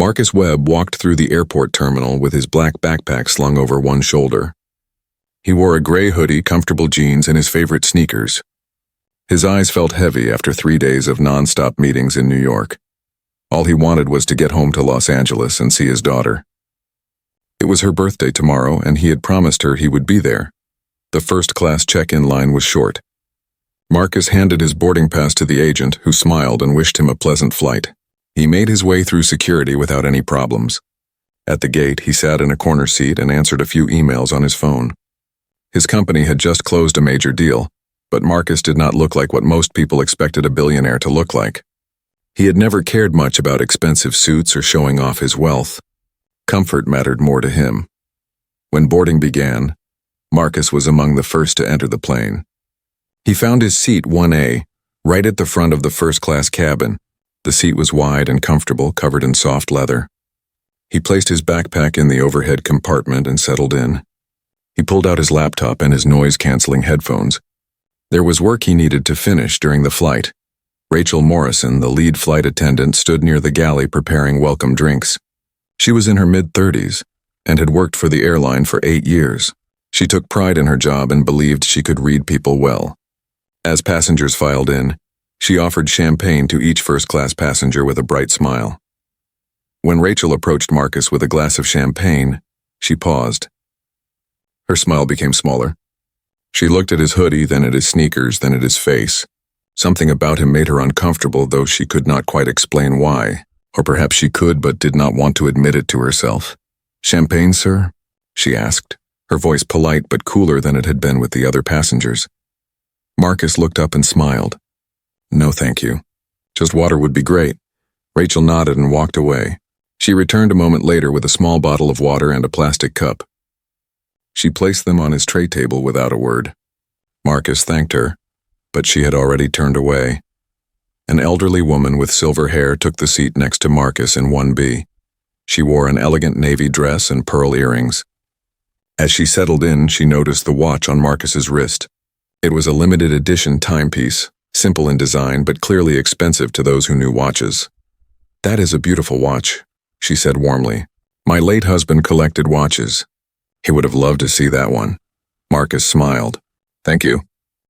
Marcus Webb walked through the airport terminal with his black backpack slung over one shoulder. He wore a gray hoodie, comfortable jeans, and his favorite sneakers. His eyes felt heavy after 3 days of non-stop meetings in New York. All he wanted was to get home to Los Angeles and see his daughter. It was her birthday tomorrow, and he had promised her he would be there. The first-class check-in line was short. Marcus handed his boarding pass to the agent, who smiled and wished him a pleasant flight. He made his way through security without any problems. At the gate, he sat in a corner seat and answered a few emails on his phone. His company had just closed a major deal, but Marcus did not look like what most people expected a billionaire to look like. He had never cared much about expensive suits or showing off his wealth. Comfort mattered more to him. When boarding began, Marcus was among the first to enter the plane. He found his seat 1A, right at the front of the first-class cabin. The seat was wide and comfortable, covered in soft leather. He placed his backpack in the overhead compartment and settled in. He pulled out his laptop and his noise-canceling headphones. There was work he needed to finish during the flight. Rachel Morrison, the lead flight attendant, stood near the galley preparing welcome drinks. She was in her mid-30s and had worked for the airline for 8 years. She took pride in her job and believed she could read people well. As passengers filed in, she offered champagne to each first-class passenger with a bright smile. When Rachel approached Marcus with a glass of champagne, she paused. Her smile became smaller. She looked at his hoodie, then at his sneakers, then at his face. Something about him made her uncomfortable, though she could not quite explain why. Or perhaps she could, but did not want to admit it to herself. "Champagne, sir?" she asked, her voice polite but cooler than it had been with the other passengers. Marcus looked up and smiled. "No, thank you. Just water would be great." Rachel nodded and walked away. She returned a moment later with a small bottle of water and a plastic cup. She placed them on his tray table without a word. Marcus thanked her, but she had already turned away. An elderly woman with silver hair took the seat next to Marcus in 1B. She wore an elegant navy dress and pearl earrings. As she settled in, she noticed the watch on Marcus's wrist. It was a limited edition timepiece, simple in design but clearly expensive to those who knew watches. "That is a beautiful watch," she said warmly. "My late husband collected watches. He would have loved to see that one." Marcus smiled. "Thank you.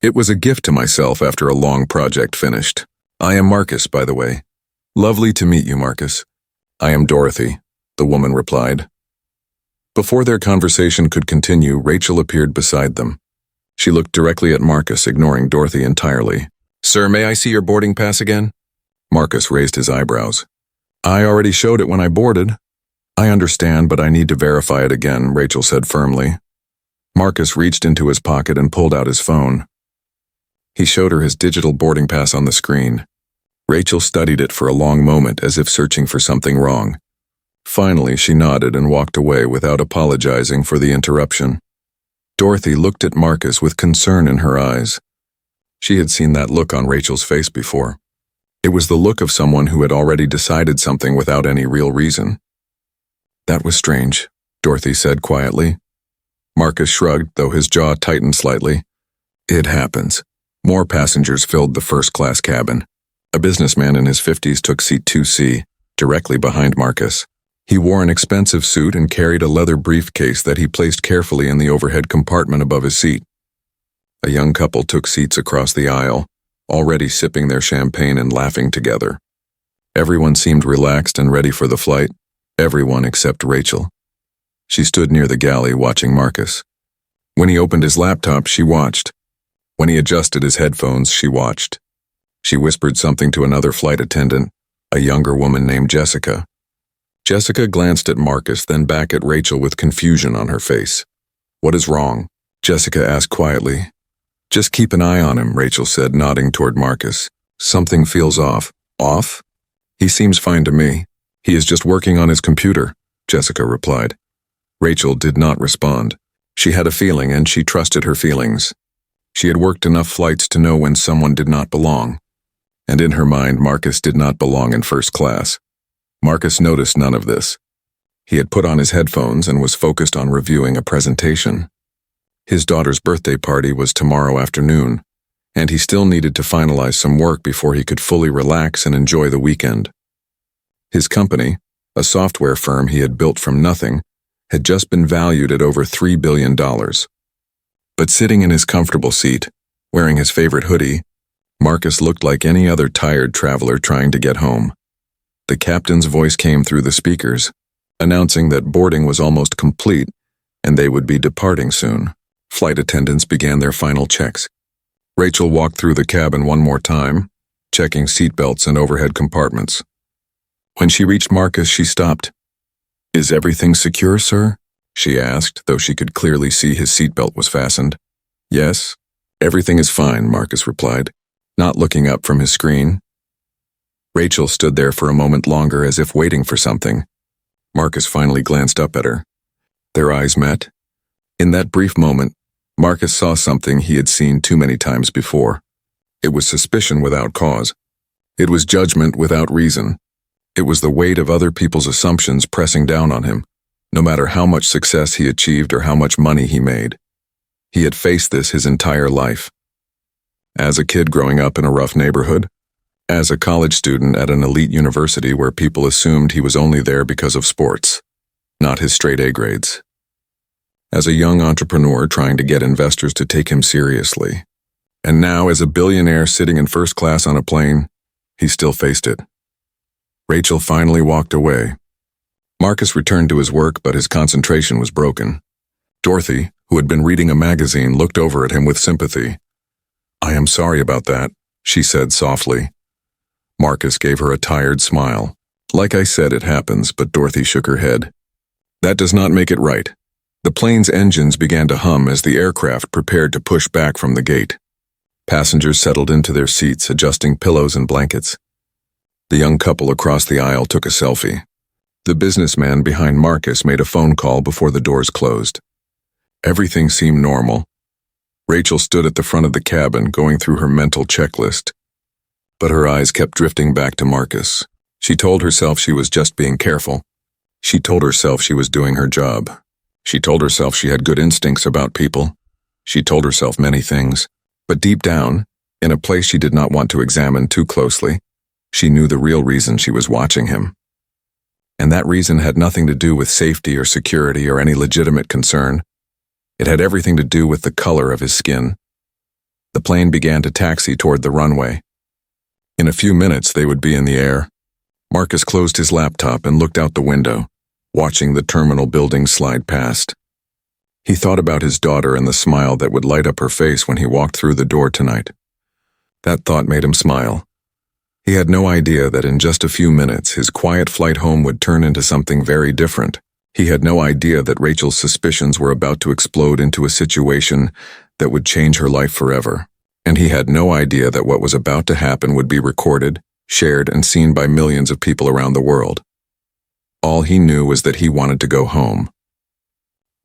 It was a gift to myself after a long project finished. I am Marcus, by the way." "Lovely to meet you, Marcus." "I am Dorothy," the woman replied. Before their conversation could continue, Rachel appeared beside them. She looked directly at Marcus, ignoring Dorothy entirely. "Sir, may I see your boarding pass again?" Marcus raised his eyebrows. "I already showed it when I boarded." "I understand, but I need to verify it again," Rachel said firmly. Marcus reached into his pocket and pulled out his phone. He showed her his digital boarding pass on the screen. Rachel studied it for a long moment, as if searching for something wrong. Finally, she nodded and walked away without apologizing for the interruption. Dorothy looked at Marcus with concern in her eyes. She had seen that look on Rachel's face before. It was the look of someone who had already decided something without any real reason. "That was strange," Dorothy said quietly. Marcus shrugged, though his jaw tightened slightly. "It happens." More passengers filled the first-class cabin. A businessman in his 50s took seat 2C, directly behind Marcus. He wore an expensive suit and carried a leather briefcase that he placed carefully in the overhead compartment above his seat. A young couple took seats across the aisle, already sipping their champagne and laughing together. Everyone seemed relaxed and ready for the flight, everyone except Rachel. She stood near the galley watching Marcus. When he opened his laptop, she watched. When he adjusted his headphones, she watched. She whispered something to another flight attendant, a younger woman named Jessica. Jessica glanced at Marcus, then back at Rachel with confusion on her face. "What is wrong?" Jessica asked quietly. "Just keep an eye on him," Rachel said, nodding toward Marcus. "Something feels off." "Off? He seems fine to me. He is just working on his computer," Jessica replied. Rachel did not respond. She had a feeling, and she trusted her feelings. She had worked enough flights to know when someone did not belong. And in her mind, Marcus did not belong in first class. Marcus noticed none of this. He had put on his headphones and was focused on reviewing a presentation. His daughter's birthday party was tomorrow afternoon, and he still needed to finalize some work before he could fully relax and enjoy the weekend. His company, A software firm he had built from nothing had just been valued at over $3 billion. But sitting in his comfortable seat, wearing his favorite hoodie, Marcus looked like any other tired traveler trying to get home. The captain's voice came through the speakers, announcing that boarding was almost complete and they would be departing soon. Flight attendants began their final checks. Rachel walked through the cabin one more time, checking seatbelts and overhead compartments. When she reached Marcus, she stopped. "Is everything secure, sir?" she asked, though she could clearly see his seatbelt was fastened. "Yes, everything is fine," Marcus replied, not looking up from his screen. Rachel stood there for a moment longer as if waiting for something. Marcus finally glanced up at her. Their eyes met. In that brief moment, Marcus saw something he had seen too many times before. It was suspicion without cause. It was judgment without reason. It was the weight of other people's assumptions pressing down on him, no matter how much success he achieved or how much money he made. He had faced this his entire life. As a kid growing up in a rough neighborhood, as a college student at an elite university where people assumed he was only there because of sports, not his straight A grades. As a young entrepreneur trying to get investors to take him seriously. And now, as a billionaire sitting in first class on a plane, he still faced it. Rachel finally walked away. Marcus returned to his work, but his concentration was broken. Dorothy, who had been reading a magazine, looked over at him with sympathy. "I am sorry about that," she said softly. Marcus gave her a tired smile. "Like I said, it happens," but Dorothy shook her head. "That does not make it right." The plane's engines began to hum as the aircraft prepared to push back from the gate. Passengers settled into their seats, adjusting pillows and blankets. The young couple across the aisle took a selfie. The businessman behind Marcus made a phone call before the doors closed. Everything seemed normal. Rachel stood at the front of the cabin, going through her mental checklist. But her eyes kept drifting back to Marcus. She told herself she was just being careful. She told herself she was doing her job. She told herself she had good instincts about people. She told herself many things. But deep down, in a place she did not want to examine too closely, she knew the real reason she was watching him. And that reason had nothing to do with safety or security or any legitimate concern. It had everything to do with the color of his skin. The plane began to taxi toward the runway. In a few minutes, they would be in the air. Marcus closed his laptop and looked out the window, watching the terminal building slide past. He thought about his daughter and the smile that would light up her face when he walked through the door tonight. That thought made him smile. He had no idea that in just a few minutes his quiet flight home would turn into something very different. He had no idea that Rachel's suspicions were about to explode into a situation that would change her life forever. And he had no idea that what was about to happen would be recorded, shared, and seen by millions of people around the world. All he knew was that he wanted to go home.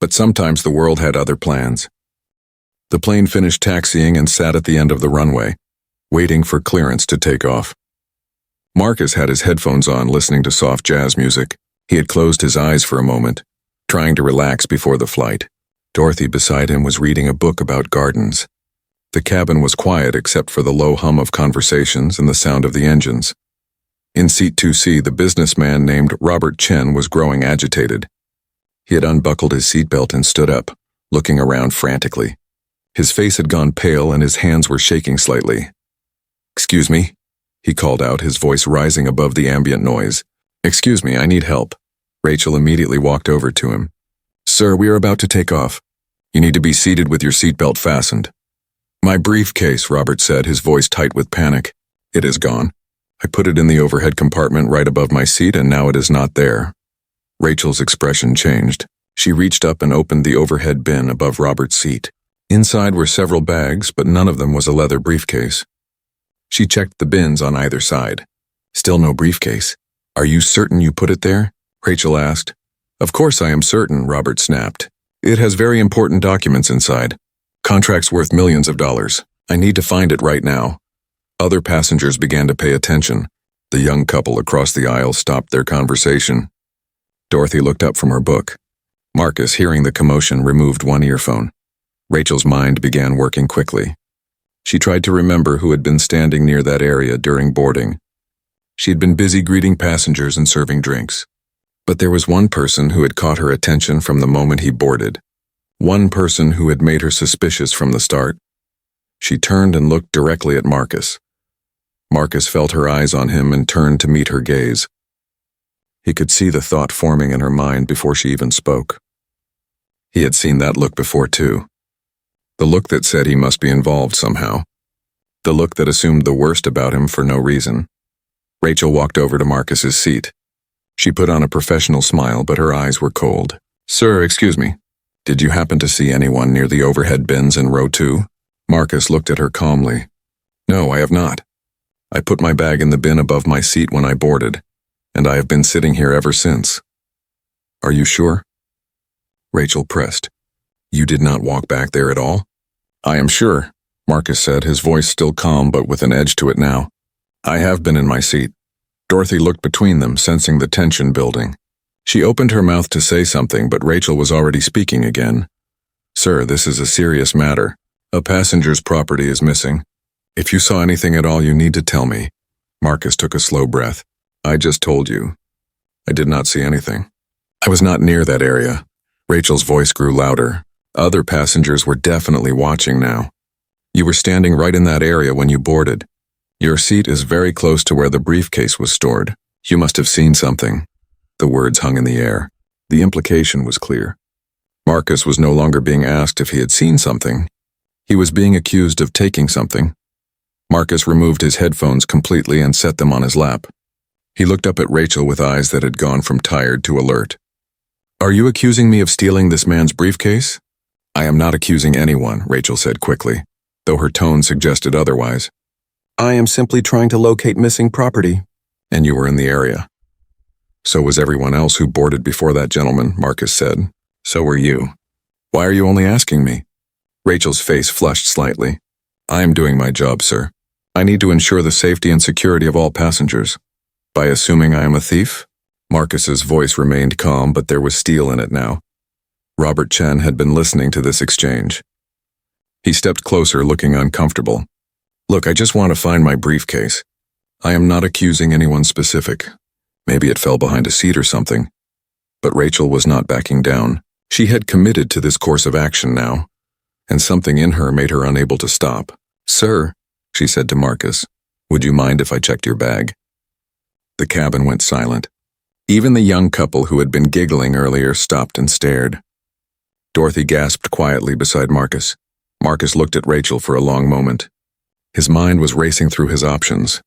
But sometimes the world had other plans. The plane finished taxiing and sat at the end of the runway, waiting for clearance to take off. Marcus had his headphones on, listening to soft jazz music. He had closed his eyes for a moment, trying to relax before the flight. Dorothy beside him was reading a book about gardens. The cabin was quiet except for the low hum of conversations and the sound of the engines. In seat 2C, the businessman named Robert Chen was growing agitated. He had unbuckled his seatbelt and stood up, looking around frantically. His face had gone pale and his hands were shaking slightly. "Excuse me," he called out, his voice rising above the ambient noise. "Excuse me, I need help." Rachel immediately walked over to him. "Sir, we are about to take off. You need to be seated with your seatbelt fastened." "My briefcase," Robert said, his voice tight with panic. "It is gone. I put it in the overhead compartment right above my seat and now it is not there." Rachel's expression changed. She reached up and opened the overhead bin above Robert's seat. Inside were several bags, but none of them was a leather briefcase. She checked the bins on either side. "Still no briefcase. Are you certain you put it there?" Rachel asked. "Of course I am certain," Robert snapped. "It has very important documents inside. Contracts worth millions of dollars. I need to find it right now." Other passengers began to pay attention. The young couple across the aisle stopped their conversation. Dorothy looked up from her book. Marcus, hearing the commotion, removed one earphone. Rachel's mind began working quickly. She tried to remember who had been standing near that area during boarding. She had been busy greeting passengers and serving drinks. But there was one person who had caught her attention from the moment he boarded. One person who had made her suspicious from the start. She turned and looked directly at Marcus. Marcus felt her eyes on him and turned to meet her gaze. He could see the thought forming in her mind before she even spoke. He had seen that look before too. The look that said he must be involved somehow. The look that assumed the worst about him for no reason. Rachel walked over to Marcus's seat. She put on a professional smile, but her eyes were cold. "Sir, excuse me. Did you happen to see anyone near the overhead bins in row 2? Marcus looked at her calmly. "No, I have not. I put my bag in the bin above my seat when I boarded, and I have been sitting here ever since." "Are you sure?" Rachel pressed. "You did not walk back there at all?" "I am sure," Marcus said, his voice still calm but with an edge to it now. "I have been in my seat." Dorothy looked between them, sensing the tension building. She opened her mouth to say something, but Rachel was already speaking again. "Sir, this is a serious matter. A passenger's property is missing. If you saw anything at all, you need to tell me." Marcus took a slow breath. "I just told you. I did not see anything. I was not near that area." Rachel's voice grew louder. Other passengers were definitely watching now. "You were standing right in that area when you boarded. Your seat is very close to where the briefcase was stored. You must have seen something." The words hung in the air. The implication was clear. Marcus was no longer being asked if he had seen something. He was being accused of taking something. Marcus removed his headphones completely and set them on his lap. He looked up at Rachel with eyes that had gone from tired to alert. "Are you accusing me of stealing this man's briefcase?" "I am not accusing anyone," Rachel said quickly, though her tone suggested otherwise. "I am simply trying to locate missing property." "And you were in the area." "So was everyone else who boarded before that gentleman," Marcus said. "So were you. Why are you only asking me?" Rachel's face flushed slightly. "I am doing my job, sir. I need to ensure the safety and security of all passengers." "By assuming I am a thief?" Marcus's voice remained calm, but there was steel in it now. Robert Chen had been listening to this exchange. He stepped closer, looking uncomfortable. "Look, I just want to find my briefcase. I am not accusing anyone specific. Maybe it fell behind a seat or something." But Rachel was not backing down. She had committed to this course of action now, and something in her made her unable to stop. "Sir," she said to Marcus, "would you mind if I checked your bag?" The cabin went silent. Even the young couple who had been giggling earlier stopped and stared. Dorothy gasped quietly beside Marcus. Marcus looked at Rachel for a long moment. His mind was racing through his options.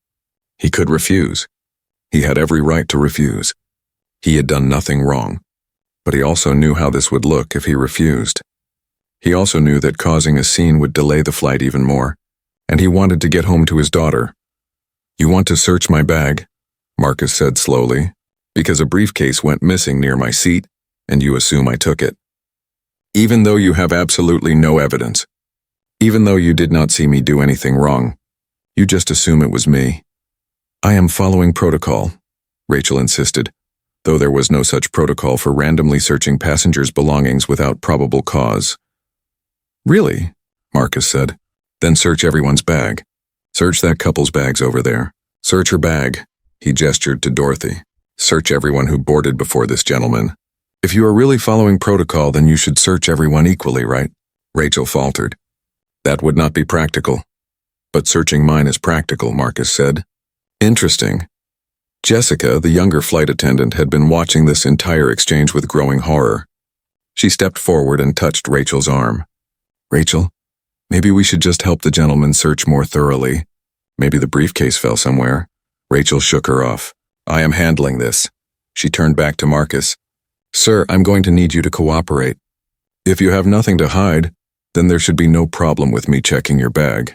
He could refuse. He had every right to refuse. He had done nothing wrong. But he also knew how this would look if he refused. He also knew that causing a scene would delay the flight even more, and he wanted to get home to his daughter. "You want to search my bag," Marcus said slowly, "because a briefcase went missing near my seat, and you assume I took it. Even though you have absolutely no evidence. Even though you did not see me do anything wrong, you just assume it was me." "I am following protocol," Rachel insisted, though there was no such protocol for randomly searching passengers' belongings without probable cause. "Really?" Marcus said. "Then search everyone's bag. Search that couple's bags over there. Search her bag." He gestured to Dorothy. "Search everyone who boarded before this gentleman. If you are really following protocol, then you should search everyone equally, right?" Rachel faltered. "That would not be practical." "But searching mine is practical," Marcus said. "Interesting." Jessica, the younger flight attendant, had been watching this entire exchange with growing horror. She stepped forward and touched Rachel's arm. "Rachel, maybe we should just help the gentleman search more thoroughly. Maybe the briefcase fell somewhere." Rachel shook her off. "I am handling this." She turned back to Marcus. "Sir, I'm going to need you to cooperate. If you have nothing to hide, then there should be no problem with me checking your bag."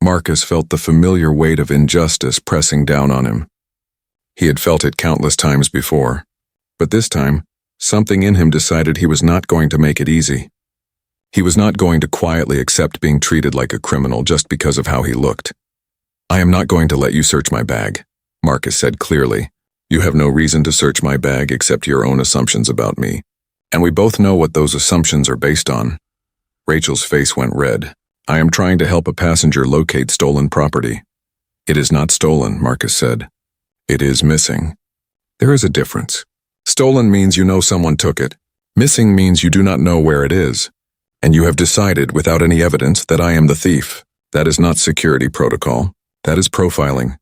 Marcus felt the familiar weight of injustice pressing down on him. He had felt it countless times before, but this time, something in him decided he was not going to make it easy. He was not going to quietly accept being treated like a criminal just because of how he looked. "I am not going to let you search my bag," Marcus said clearly. "You have no reason to search my bag except your own assumptions about me, and we both know what those assumptions are based on." Rachel's face went red. "I am trying to help a passenger locate stolen property." "It is not stolen," Marcus said. "It is missing." "There is a difference. Stolen means you know someone took it. Missing means you do not know where it is. And you have decided, without any evidence, that I am the thief. That is not security protocol. That is profiling.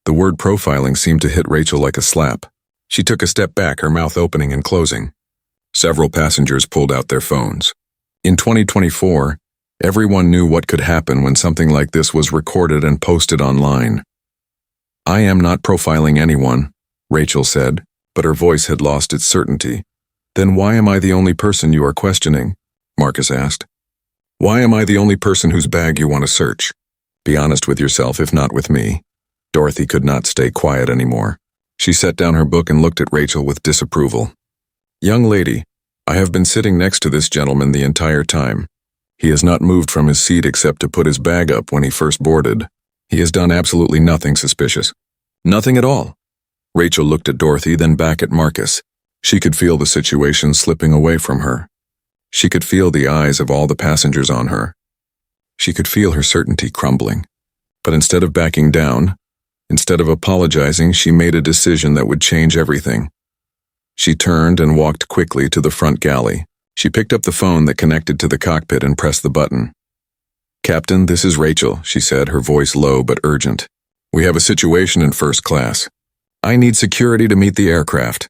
The word profiling seemed to hit Rachel like a slap. She took a step back, her mouth opening and closing. Several passengers pulled out their phones. In 2024, everyone knew what could happen when something like this was recorded and posted online. I am not profiling anyone, Rachel said, but her voice had lost its certainty. Then why am I the only person you are questioning? Marcus asked. Why am I the only person whose bag you want to search? Be honest with yourself, if not with me. Dorothy could not stay quiet anymore. She set down her book and looked at Rachel with disapproval. Young lady, I have been sitting next to this gentleman the entire time. He has not moved from his seat except to put his bag up when he first boarded. He has done absolutely nothing suspicious. Nothing at all. Rachel looked at Dorothy, then back at Marcus. She could feel the situation slipping away from her. She could feel the eyes of all the passengers on her. She could feel her certainty crumbling. But instead of backing down, instead of apologizing, she made a decision that would change everything. She turned and walked quickly to the front galley. She picked up the phone that connected to the cockpit and pressed the button. Captain, this is Rachel, she said, her voice low but urgent. We have a situation in first class. I need security to meet the aircraft.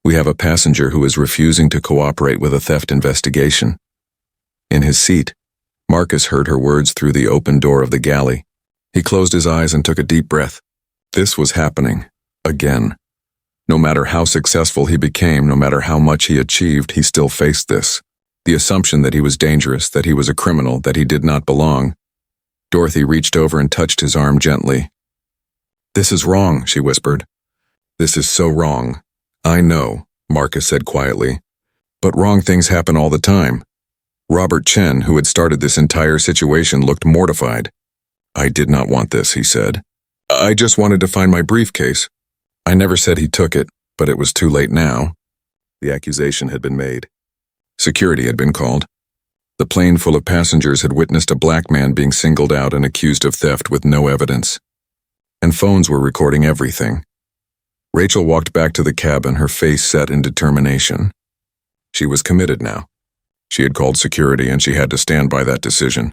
We have a passenger who is refusing to cooperate with a theft investigation. In his seat, Marcus heard her words through the open door of the galley. He closed his eyes and took a deep breath. This was happening. Again. No matter how successful he became, no matter how much he achieved, he still faced this. The assumption that he was dangerous, that he was a criminal, that he did not belong. Dorothy reached over and touched his arm gently. This is wrong, she whispered. This is so wrong. I know, Marcus said quietly. But wrong things happen all the time. Robert Chen, who had started this entire situation, looked mortified. I did not want this, he said. I just wanted to find my briefcase. I never said he took it, but it was too late now. The accusation had been made. Security had been called. The plane full of passengers had witnessed a black man being singled out and accused of theft with no evidence. And phones were recording everything. Rachel walked back to the cabin, her face set in determination. She was committed now. She had called security and she had to stand by that decision.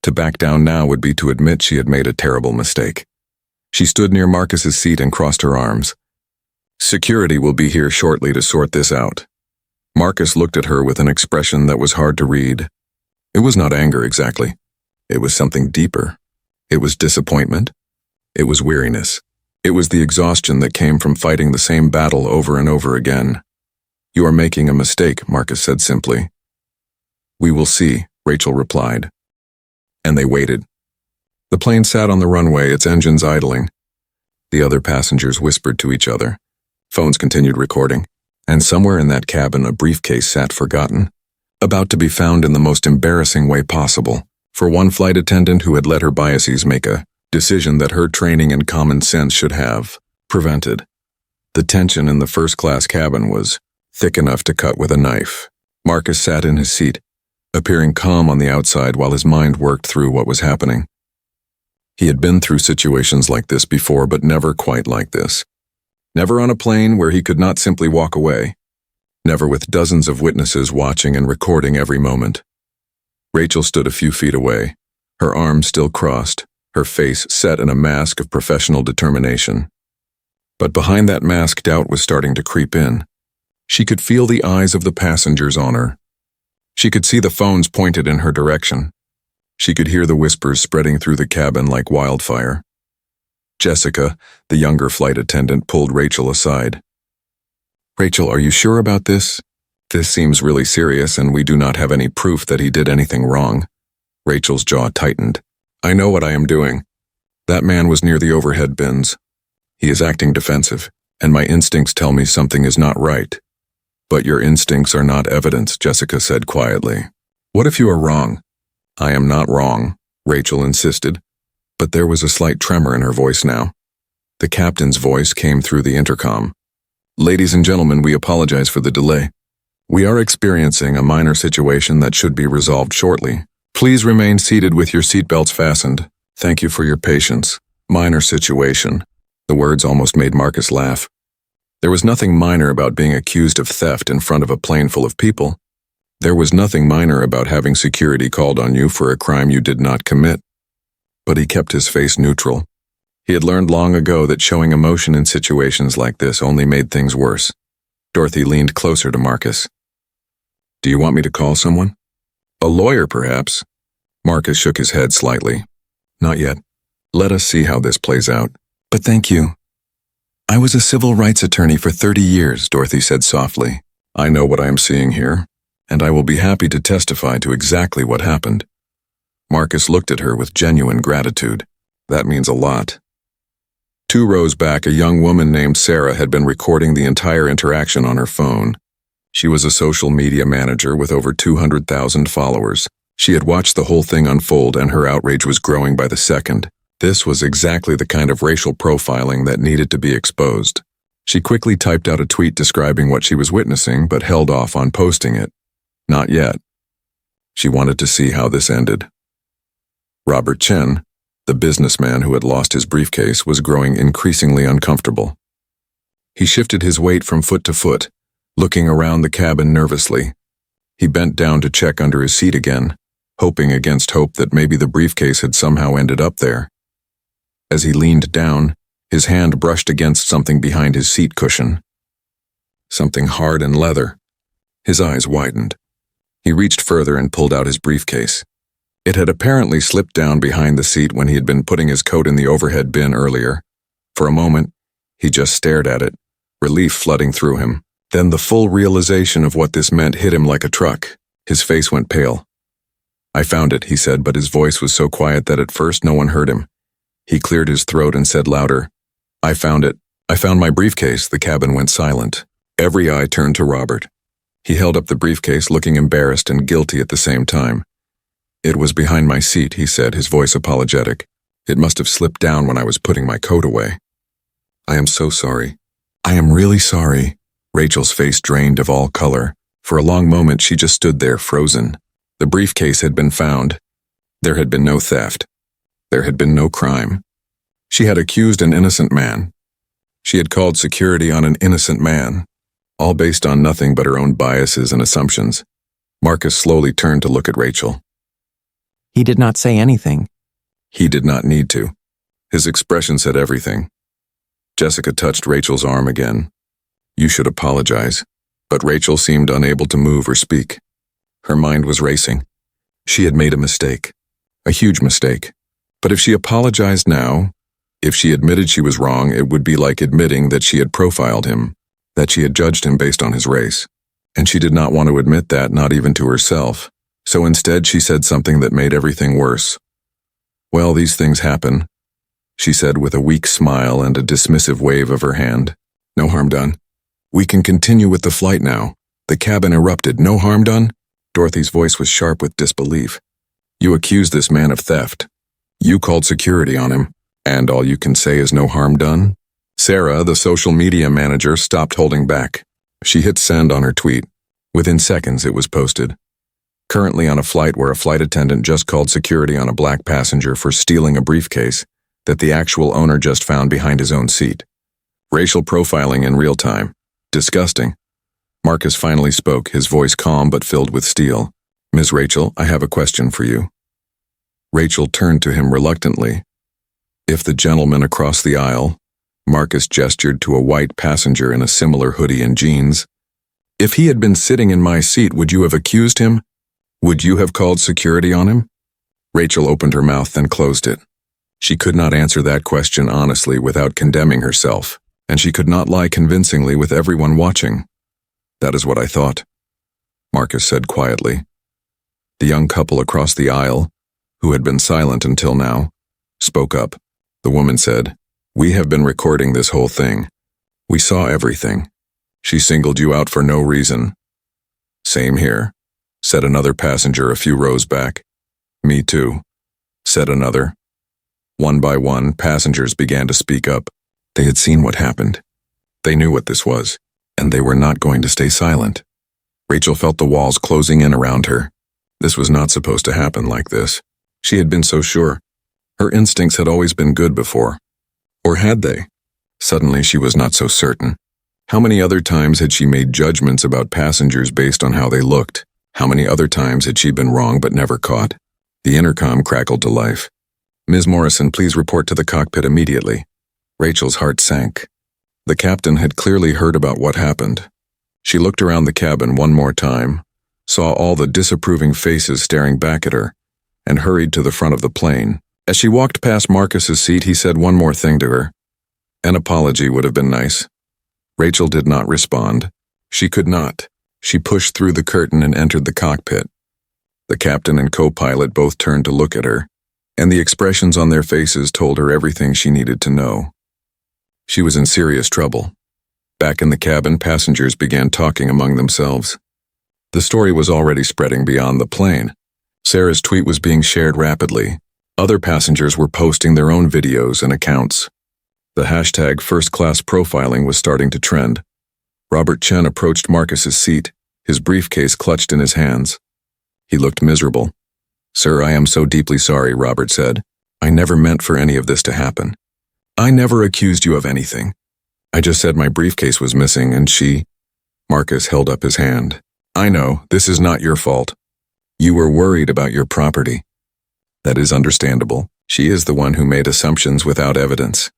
To back down now would be to admit she had made a terrible mistake. She stood near Marcus's seat and crossed her arms. Security will be here shortly to sort this out. Marcus looked at her with an expression that was hard to read. It was not anger exactly. It was something deeper. It was disappointment. It was weariness. It was the exhaustion that came from fighting the same battle over and over again. You are making a mistake, Marcus said simply. We will see, Rachel replied. And they waited. The plane sat on the runway, its engines idling. The other passengers whispered to each other. Phones continued recording. And somewhere in that cabin a briefcase sat forgotten, about to be found in the most embarrassing way possible, for one flight attendant who had let her biases make a decision that her training and common sense should have prevented. The tension in the first-class cabin was thick enough to cut with a knife. Marcus sat in his seat, appearing calm on the outside while his mind worked through what was happening. He had been through situations like this before, but never quite like this. Never on a plane where he could not simply walk away. Never with dozens of witnesses watching and recording every moment. Rachel stood a few feet away, her arms still crossed, her face set in a mask of professional determination. But behind that mask, doubt was starting to creep in. She could feel the eyes of the passengers on her. She could see the phones pointed in her direction. She could hear the whispers spreading through the cabin like wildfire. Jessica, the younger flight attendant, pulled Rachel aside. Rachel, are you sure about this? This seems really serious and we do not have any proof that he did anything wrong. Rachel's jaw tightened. I know what I am doing. That man was near the overhead bins. He is acting defensive, and my instincts tell me something is not right. But your instincts are not evidence, Jessica said quietly. What if you are wrong? I am not wrong, Rachel insisted. But there was a slight tremor in her voice now. The captain's voice came through the intercom. Ladies and gentlemen, we apologize for the delay. We are experiencing a minor situation that should be resolved shortly. Please remain seated with your seatbelts fastened. Thank you for your patience. Minor situation. The words almost made Marcus laugh. There was nothing minor about being accused of theft in front of a plane full of people. There was nothing minor about having security called on you for a crime you did not commit. But he kept his face neutral. He had learned long ago that showing emotion in situations like this only made things worse. Dorothy leaned closer to Marcus. Do you want me to call someone? A lawyer, perhaps? Marcus shook his head slightly. Not yet. Let us see how this plays out. But thank you. I was a civil rights attorney for 30 years, Dorothy said softly. I know what I am seeing here, and I will be happy to testify to exactly what happened. Marcus looked at her with genuine gratitude. That means a lot. 2 rows back, a young woman named Sarah had been recording the entire interaction on her phone. She was a social media manager with over 200,000 followers. She had watched the whole thing unfold, and her outrage was growing by the second. This was exactly the kind of racial profiling that needed to be exposed. She quickly typed out a tweet describing what she was witnessing, but held off on posting it. Not yet. She wanted to see how this ended. Robert Chen, the businessman who had lost his briefcase, was growing increasingly uncomfortable. He shifted his weight from foot to foot, looking around the cabin nervously. He bent down to check under his seat again, hoping against hope that maybe the briefcase had somehow ended up there. As he leaned down, his hand brushed against something behind his seat cushion. Something hard and leather. His eyes widened. He reached further and pulled out his briefcase. It had apparently slipped down behind the seat when he had been putting his coat in the overhead bin earlier. For a moment, he just stared at it, relief flooding through him. Then the full realization of what this meant hit him like a truck. His face went pale. I found it, he said, but his voice was so quiet that at first no one heard him. He cleared his throat and said louder, I found it. I found my briefcase. The cabin went silent. Every eye turned to Robert. He held up the briefcase, looking embarrassed and guilty at the same time. It was behind my seat, he said, his voice apologetic. It must have slipped down when I was putting my coat away. I am so sorry. I am really sorry. Rachel's face drained of all color. For a long moment she just stood there, frozen. The briefcase had been found. There had been no theft. There had been no crime. She had accused an innocent man. She had called security on an innocent man, all based on nothing but her own biases and assumptions. Marcus slowly turned to look at Rachel. He did not say anything. He did not need to. His expression said everything. Jessica touched Rachel's arm again. You should apologize. But Rachel seemed unable to move or speak. Her mind was racing. She had made a mistake. A huge mistake. But if she apologized now, if she admitted she was wrong, it would be like admitting that she had profiled him, that she had judged him based on his race. And she did not want to admit that, not even to herself. So instead she said something that made everything worse. Well, these things happen, she said with a weak smile and a dismissive wave of her hand. No harm done. We can continue with the flight now. The cabin erupted. No harm done? Dorothy's voice was sharp with disbelief. You accused this man of theft. You called security on him, and all you can say is no harm done? Sarah, the social media manager, stopped holding back. She hit send on her tweet. Within seconds, it was posted. Currently on a flight where a flight attendant just called security on a black passenger for stealing a briefcase that the actual owner just found behind his own seat. Racial profiling in real time. Disgusting. Marcus finally spoke, his voice calm but filled with steel. Ms. Rachel, I have a question for you. Rachel turned to him reluctantly. If the gentleman across the aisle, Marcus gestured to a white passenger in a similar hoodie and jeans, if he had been sitting in my seat, would you have accused him? Would you have called security on him? Rachel opened her mouth, then closed it. She could not answer that question honestly without condemning herself, and she could not lie convincingly with everyone watching. That is what I thought, Marcus said quietly. The young couple across the aisle, who had been silent until now, spoke up. The woman said, We have been recording this whole thing. We saw everything. She singled you out for no reason. Same here, said another passenger a few rows back. Me too, said another. One by one, passengers began to speak up. They had seen what happened. They knew what this was, and they were not going to stay silent. Rachel felt the walls closing in around her. This was not supposed to happen like this. She had been so sure. Her instincts had always been good before. Or had they? Suddenly she was not so certain. How many other times had she made judgments about passengers based on how they looked? How many other times had she been wrong but never caught? The intercom crackled to life. "Ms. Morrison, please report to the cockpit immediately." Rachel's heart sank. The captain had clearly heard about what happened. She looked around the cabin one more time, saw all the disapproving faces staring back at her, and hurried to the front of the plane. As she walked past Marcus's seat, he said one more thing to her. An apology would have been nice. Rachel did not respond. She could not. She pushed through the curtain and entered the cockpit. The captain and co-pilot both turned to look at her, and the expressions on their faces told her everything she needed to know. She was in serious trouble. Back in the cabin, passengers began talking among themselves. The story was already spreading beyond the plane. Sarah's tweet was being shared rapidly. Other passengers were posting their own videos and accounts. The hashtag first-class profiling was starting to trend. Robert Chen approached Marcus's seat, his briefcase clutched in his hands. He looked miserable. "Sir, I am so deeply sorry," Robert said. "I never meant for any of this to happen. I never accused you of anything. I just said my briefcase was missing and she—" Marcus held up his hand. "I know, this is not your fault. You were worried about your property. That is understandable. She is the one who made assumptions without evidence."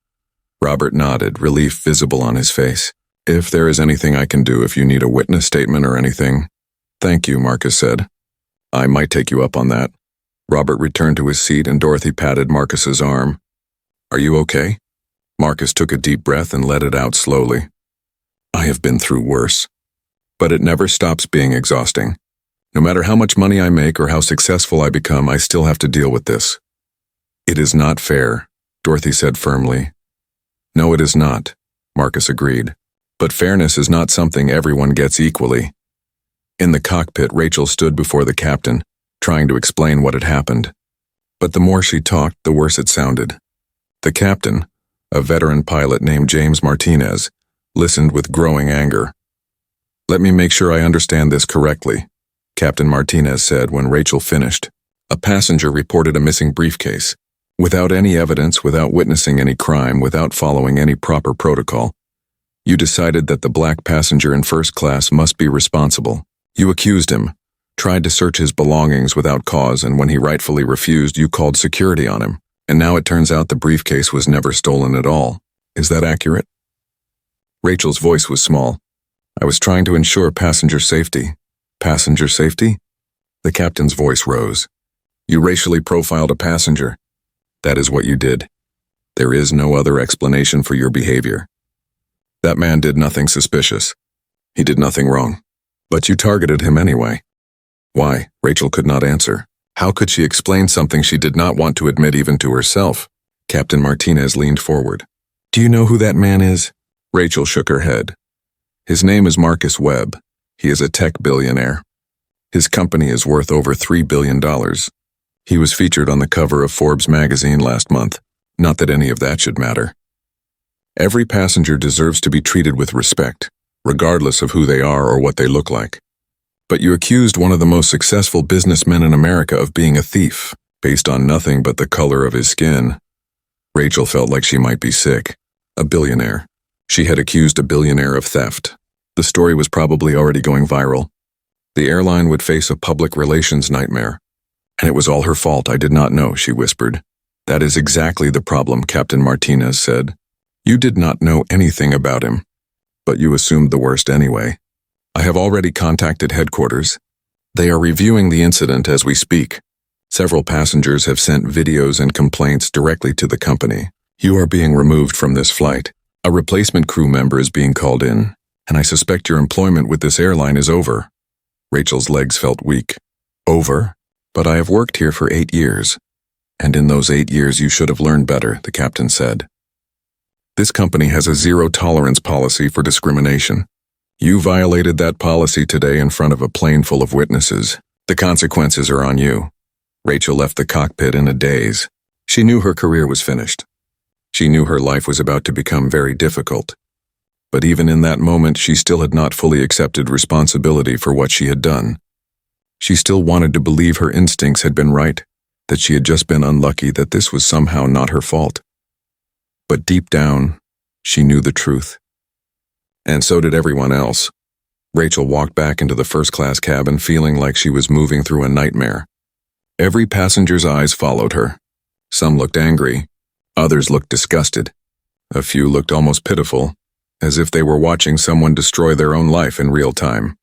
Robert nodded, relief visible on his face. "If there is anything I can do, if you need a witness statement or anything." "Thank you," Marcus said. "I might take you up on that." Robert returned to his seat and Dorothy patted Marcus's arm. "Are you okay?" Marcus took a deep breath and let it out slowly. "I have been through worse. But it never stops being exhausting. No matter how much money I make or how successful I become, I still have to deal with this." "It is not fair," Dorothy said firmly. "No, it is not," Marcus agreed. "But fairness is not something everyone gets equally." In the cockpit, Rachel stood before the captain, trying to explain what had happened. But the more she talked, the worse it sounded. The captain, a veteran pilot named James Martinez, listened with growing anger. "Let me make sure I understand this correctly," Captain Martinez said when Rachel finished. "A passenger reported a missing briefcase. Without any evidence, without witnessing any crime, without following any proper protocol. You decided that the black passenger in first class must be responsible. You accused him, tried to search his belongings without cause, and when he rightfully refused, you called security on him. And now it turns out the briefcase was never stolen at all. Is that accurate?" Rachel's voice was small. "I was trying to ensure passenger safety." "Passenger safety?" The captain's voice rose. "You racially profiled a passenger. That is what you did. There is no other explanation for your behavior. That man did nothing suspicious. He did nothing wrong. But you targeted him anyway." Why? Rachel could not answer. How could she explain something she did not want to admit even to herself? Captain Martinez leaned forward. "Do you know who that man is?" Rachel shook her head. "His name is Marcus Webb. He is a tech billionaire. His company is worth over $3 billion. He was featured on the cover of Forbes magazine last month. Not that any of that should matter. Every passenger deserves to be treated with respect, regardless of who they are or what they look like. But you accused one of the most successful businessmen in America of being a thief, based on nothing but the color of his skin." Rachel felt like she might be sick. A billionaire. She had accused a billionaire of theft. The story was probably already going viral. The airline would face a public relations nightmare. "And it was all her fault. I did not know," she whispered. "That is exactly the problem," Captain Martinez said. "You did not know anything about him. But you assumed the worst anyway. I have already contacted headquarters. They are reviewing the incident as we speak. Several passengers have sent videos and complaints directly to the company. You are being removed from this flight. A replacement crew member is being called in, and I suspect your employment with this airline is over." Rachel's legs felt weak. "Over? But I have worked here for 8 years. And in those 8 years you should have learned better," the captain said. "This company has a zero-tolerance policy for discrimination. You violated that policy today in front of a plane full of witnesses. The consequences are on you." Rachel left the cockpit in a daze. She knew her career was finished. She knew her life was about to become very difficult. But even in that moment, she still had not fully accepted responsibility for what she had done. She still wanted to believe her instincts had been right, that she had just been unlucky, that this was somehow not her fault. But deep down, she knew the truth. And so did everyone else. Rachel walked back into the first-class cabin feeling like she was moving through a nightmare. Every passenger's eyes followed her. Some looked angry. Others looked disgusted. A few looked almost pitiful, as if they were watching someone destroy their own life in real time.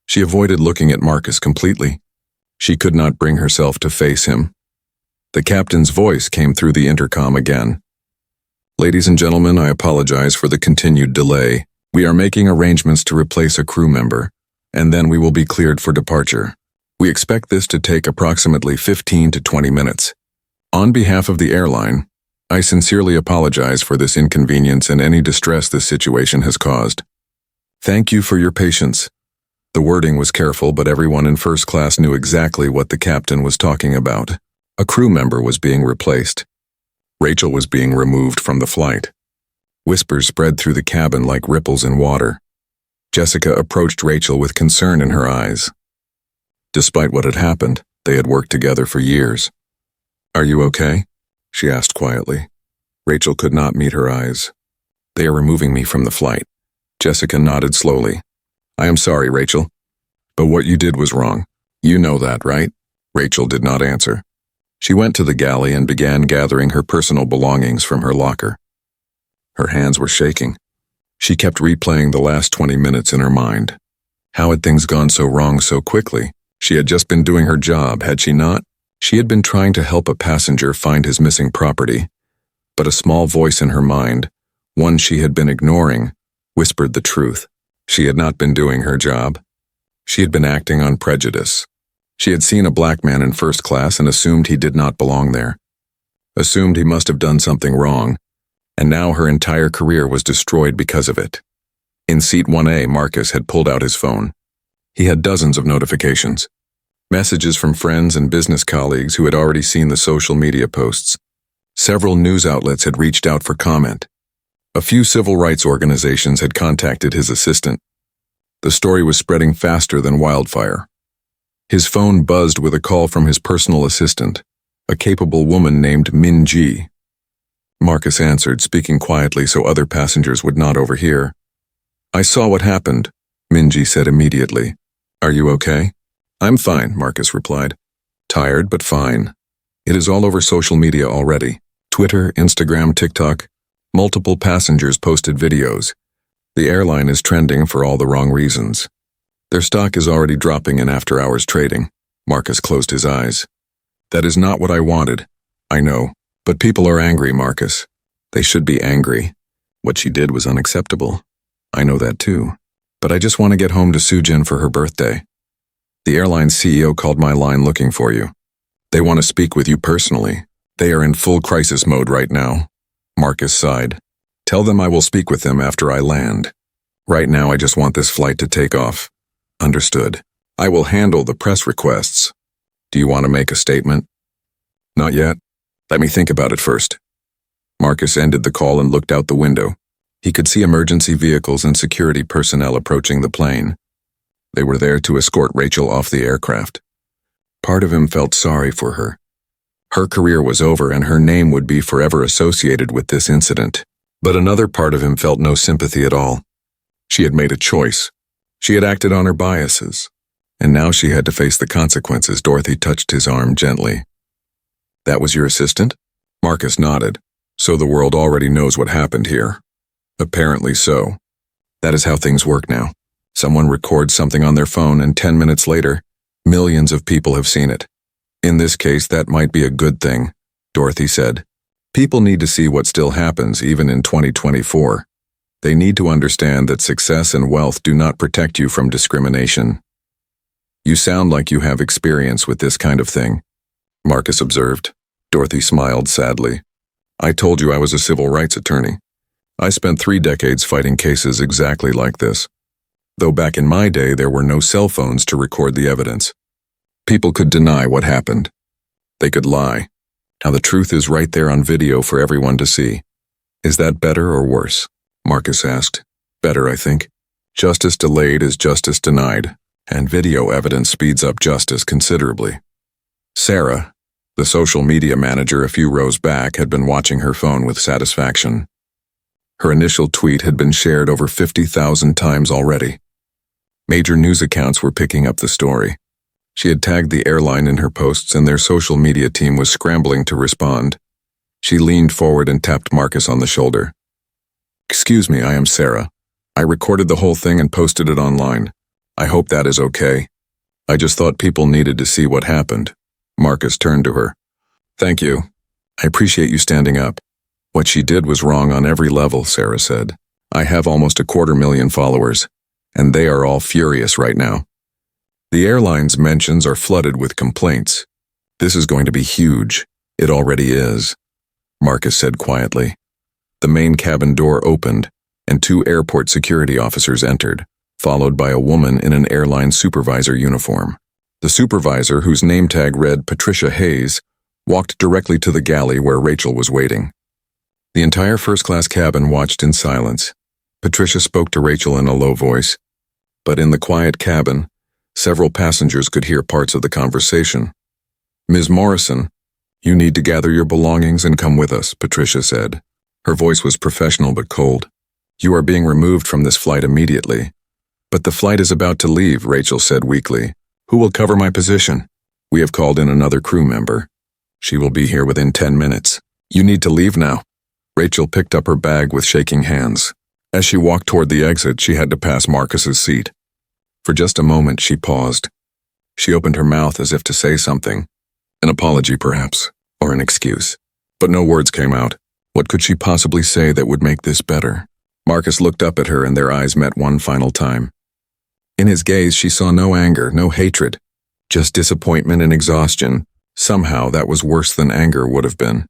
She avoided looking at Marcus completely. She could not bring herself to face him. The captain's voice came through the intercom again. "Ladies and gentlemen, I apologize for the continued delay. We are making arrangements to replace a crew member, and then we will be cleared for departure. We expect this to take approximately 15 to 20 minutes. On behalf of the airline, I sincerely apologize for this inconvenience and any distress this situation has caused. Thank you for your patience." The wording was careful, but everyone in first class knew exactly what the captain was talking about. A crew member was being replaced. Rachel was being removed from the flight. Whispers spread through the cabin like ripples in water. Jessica approached Rachel with concern in her eyes. Despite what had happened, they had worked together for years. "Are you okay?" she asked quietly. Rachel could not meet her eyes. "They are removing me from the flight." Jessica nodded slowly. "I am sorry, Rachel. But what you did was wrong. You know that, right?" Rachel did not answer. She went to the galley and began gathering her personal belongings from her locker. Her hands were shaking. She kept replaying the last 20 minutes in her mind. How had things gone so wrong so quickly? She had just been doing her job, had she not? She had been trying to help a passenger find his missing property. But a small voice in her mind, one she had been ignoring, whispered the truth. She had not been doing her job. She had been acting on prejudice. She had seen a black man in first class and assumed he did not belong there. Assumed he must have done something wrong, and now her entire career was destroyed because of it. In seat 1A, Marcus had pulled out his phone. He had dozens of notifications. Messages from friends and business colleagues who had already seen the social media posts. Several news outlets had reached out for comment. A few civil rights organizations had contacted his assistant. The story was spreading faster than wildfire. His phone buzzed with a call from his personal assistant, a capable woman named Min Ji. Marcus answered, speaking quietly so other passengers would not overhear. "I saw what happened," Min Ji said immediately. "Are you okay?" "I'm fine," Marcus replied. "Tired, but fine. It is all over social media already. Twitter, Instagram, TikTok. Multiple passengers posted videos. The airline is trending for all the wrong reasons. Their stock is already dropping in after-hours trading." Marcus closed his eyes. "That is not what I wanted. I know. But people are angry, Marcus. They should be angry. What she did was unacceptable. I know that too. But I just want to get home to Sujin for her birthday. The airline CEO called my line looking for you. They want to speak with you personally. They are in full crisis mode right now." Marcus sighed. "Tell them I will speak with them after I land. Right now I just want this flight to take off." "Understood. I will handle the press requests. Do you want to make a statement?" "Not yet. Let me think about it first." Marcus ended the call and looked out the window. He could see emergency vehicles and security personnel approaching the plane. They were there to escort Rachel off the aircraft. Part of him felt sorry for her. Her career was over and her name would be forever associated with this incident. But another part of him felt no sympathy at all. She had made a choice. She had acted on her biases. And now she had to face the consequences. Dorothy touched his arm gently. "That was your assistant?" Marcus nodded. "So the world already knows what happened here." "Apparently so. That is how things work now. Someone records something on their phone and 10 minutes later, millions of people have seen it. In this case, that might be a good thing," Dorothy said. "People need to see what still happens even in 2024. They need to understand that success and wealth do not protect you from discrimination." "You sound like you have experience with this kind of thing," Marcus observed. Dorothy smiled sadly. "I told you I was a civil rights attorney. I spent 3 decades fighting cases exactly like this. Though back in my day there were no cell phones to record the evidence. People could deny what happened. They could lie. Now the truth is right there on video for everyone to see. Is that better or worse?" Marcus asked. "Better, I think. Justice delayed is justice denied, and video evidence speeds up justice considerably." Sarah, the social media manager a few rows back, had been watching her phone with satisfaction. Her initial tweet had been shared over 50,000 times already. Major news accounts were picking up the story. She had tagged the airline in her posts and their social media team was scrambling to respond. She leaned forward and tapped Marcus on the shoulder. "Excuse me, I am Sarah. I recorded the whole thing and posted it online. I hope that is okay. I just thought people needed to see what happened." Marcus turned to her. "Thank you. I appreciate you standing up. What she did was wrong on every level," Sarah said. "I have almost 250,000 followers, and they are all furious right now. The airline's mentions are flooded with complaints. This is going to be huge. It already is," Marcus said quietly. The main cabin door opened, and 2 airport security officers entered, followed by a woman in an airline supervisor uniform. The supervisor, whose name tag read Patricia Hayes, walked directly to the galley where Rachel was waiting. The entire first-class cabin watched in silence. Patricia spoke to Rachel in a low voice, but in the quiet cabin, several passengers could hear parts of the conversation. "Ms. Morrison, you need to gather your belongings and come with us," Patricia said. Her voice was professional but cold. "You are being removed from this flight immediately." "But the flight is about to leave," Rachel said weakly. "Who will cover my position?" "We have called in another crew member. She will be here within 10 minutes. You need to leave now." Rachel picked up her bag with shaking hands. As she walked toward the exit, she had to pass Marcus's seat. For just a moment, she paused. She opened her mouth as if to say something. An apology, perhaps, or an excuse. But no words came out. What could she possibly say that would make this better? Marcus looked up at her and their eyes met one final time. In his gaze, she saw no anger, no hatred, just disappointment and exhaustion. Somehow, that was worse than anger would have been.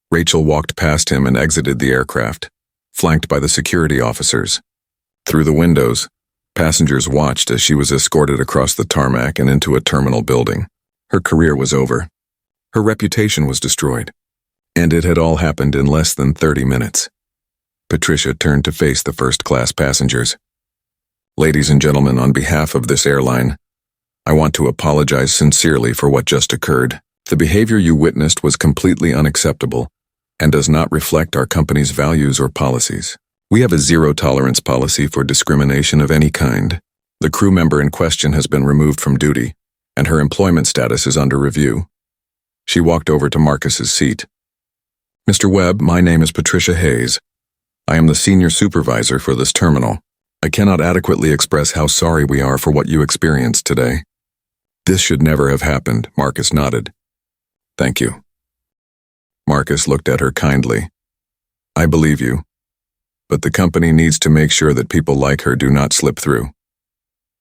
Rachel walked past him and exited the aircraft, flanked by the security officers. Through the windows, passengers watched as she was escorted across the tarmac and into a terminal building. Her career was over. Her reputation was destroyed. And it had all happened in less than 30 minutes. Patricia turned to face the first-class passengers. "Ladies and gentlemen, on behalf of this airline, I want to apologize sincerely for what just occurred. The behavior you witnessed was completely unacceptable and does not reflect our company's values or policies. We have a zero-tolerance policy for discrimination of any kind. The crew member in question has been removed from duty, and her employment status is under review." She walked over to Marcus's seat. "Mr. Webb, my name is Patricia Hayes. I am the senior supervisor for this terminal. I cannot adequately express how sorry we are for what you experienced today." "This should never have happened," Marcus nodded. "Thank you." Marcus looked at her kindly. "I believe you. But the company needs to make sure that people like her do not slip through.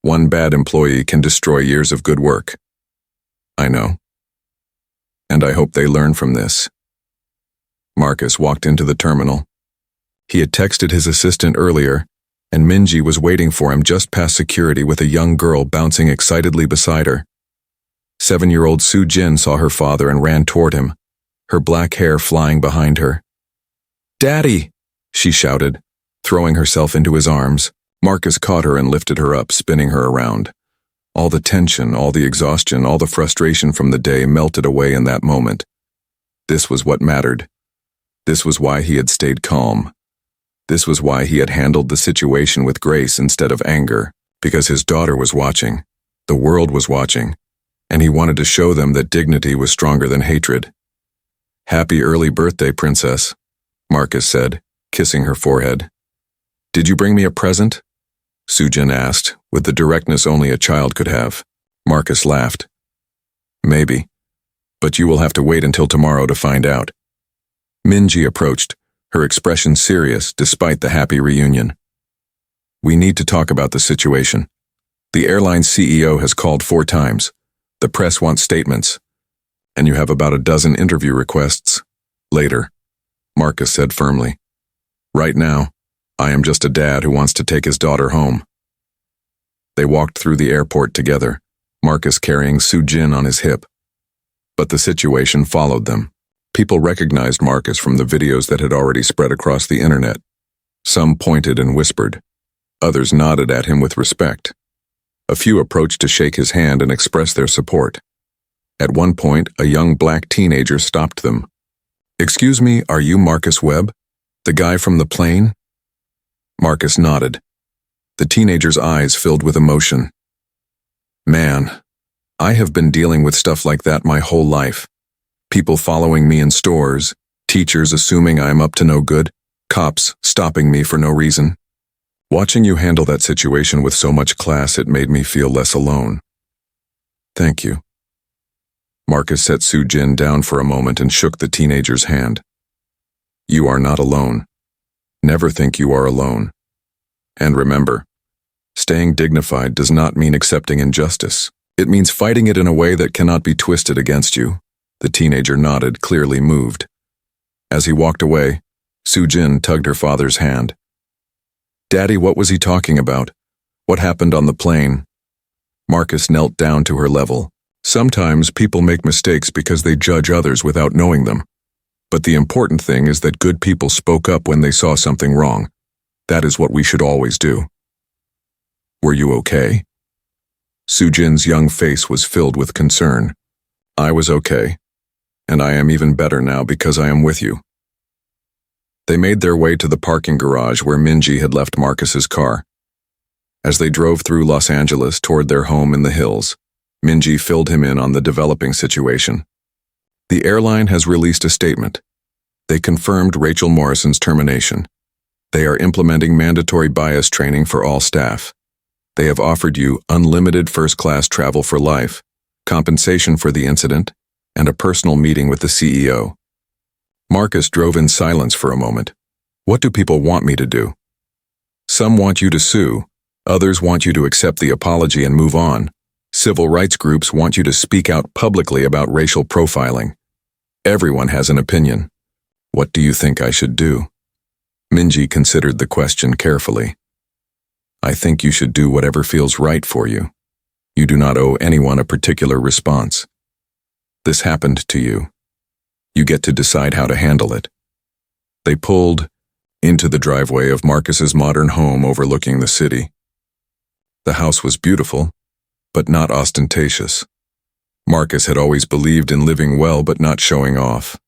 One bad employee can destroy years of good work. I know. And I hope they learn from this." Marcus walked into the terminal. He had texted his assistant earlier, and Minji was waiting for him just past security with a young girl bouncing excitedly beside her. 7-year-old Soo Jin saw her father and ran toward him, her black hair flying behind her. "Daddy!" she shouted, throwing herself into his arms. Marcus caught her and lifted her up, spinning her around. All the tension, all the exhaustion, all the frustration from the day melted away in that moment. This was what mattered. This was why he had stayed calm. This was why he had handled the situation with grace instead of anger, because his daughter was watching. The world was watching, and he wanted to show them that dignity was stronger than hatred. "Happy early birthday, Princess," Marcus said, kissing her forehead. "Did you bring me a present?" Soo-jin asked, with the directness only a child could have. Marcus laughed. "Maybe, but you will have to wait until tomorrow to find out." Minji approached, her expression serious despite the happy reunion. "We need to talk about the situation. The airline CEO has called 4 times. The press wants statements. And you have about a dozen interview requests. Later," Marcus said firmly. "Right now, I am just a dad who wants to take his daughter home." They walked through the airport together, Marcus carrying Soo Jin on his hip. But the situation followed them. People recognized Marcus from the videos that had already spread across the internet. Some pointed and whispered. Others nodded at him with respect. A few approached to shake his hand and express their support. At one point, a young black teenager stopped them. "Excuse me, are you Marcus Webb?" The guy from the plane? Marcus nodded. The teenager's eyes filled with emotion. Man, I have been dealing with stuff like that my whole life. People following me in stores, teachers assuming I'm up to no good, cops stopping me for no reason. Watching you handle that situation with so much class, it made me feel less alone. Thank you. Marcus set Soo-jin down for a moment and shook the teenager's hand. You are not alone. Never think you are alone. And remember, staying dignified does not mean accepting injustice. It means fighting it in a way that cannot be twisted against you. The teenager nodded, clearly moved. As he walked away, Soo-jin tugged her father's hand. Daddy, what was he talking about? What happened on the plane? Marcus knelt down to her level. Sometimes people make mistakes because they judge others without knowing them. But the important thing is that good people spoke up when they saw something wrong. That is what we should always do. Were you okay? Soo-jin's young face was filled with concern. I was okay. And I am even better now because I am with you. They made their way to the parking garage where Minji had left Marcus's car. As they drove through Los Angeles toward their home in the hills, Minji filled him in on the developing situation. The airline has released a statement. They confirmed Rachel Morrison's termination. They are implementing mandatory bias training for all staff. They have offered you unlimited first-class travel for life, compensation for the incident, and a personal meeting with the CEO. Marcus drove in silence for a moment. What do people want me to do? Some want you to sue. Others want you to accept the apology and move on. Civil rights groups want you to speak out publicly about racial profiling. Everyone has an opinion. What do you think I should do? Minji considered the question carefully. I think you should do whatever feels right for you. You do not owe anyone a particular response. This happened to you. You get to decide how to handle it. They pulled into the driveway of Marcus's modern home overlooking the city. The house was beautiful, but not ostentatious. Marcus had always believed in living well but not showing off.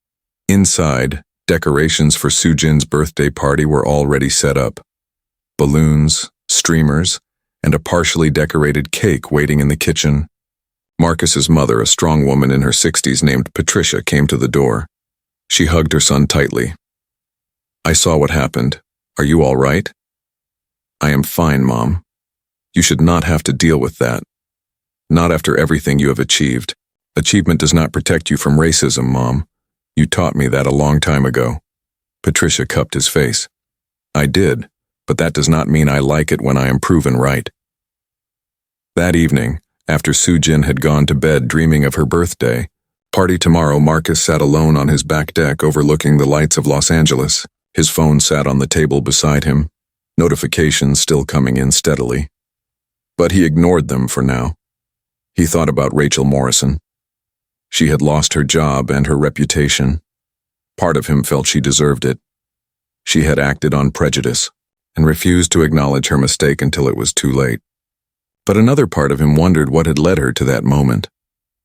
Inside, decorations for Soo-jin's birthday party were already set up. Balloons, streamers, and a partially decorated cake waiting in the kitchen. Marcus's mother, a strong woman in her 60s named Patricia, came to the door. She hugged her son tightly. I saw what happened. Are you all right? I am fine, Mom. You should not have to deal with that. Not after everything you have achieved. Achievement does not protect you from racism, Mom. You taught me that a long time ago. Patricia cupped his face. I did, but that does not mean I like it when I am proven right. That evening, after Soo-jin had gone to bed dreaming of her birthday, party tomorrow, Marcus sat alone on his back deck overlooking the lights of Los Angeles. His phone sat on the table beside him, notifications still coming in steadily. But he ignored them for now. He thought about Rachel Morrison. She had lost her job and her reputation. Part of him felt she deserved it. She had acted on prejudice and refused to acknowledge her mistake until it was too late. But another part of him wondered what had led her to that moment.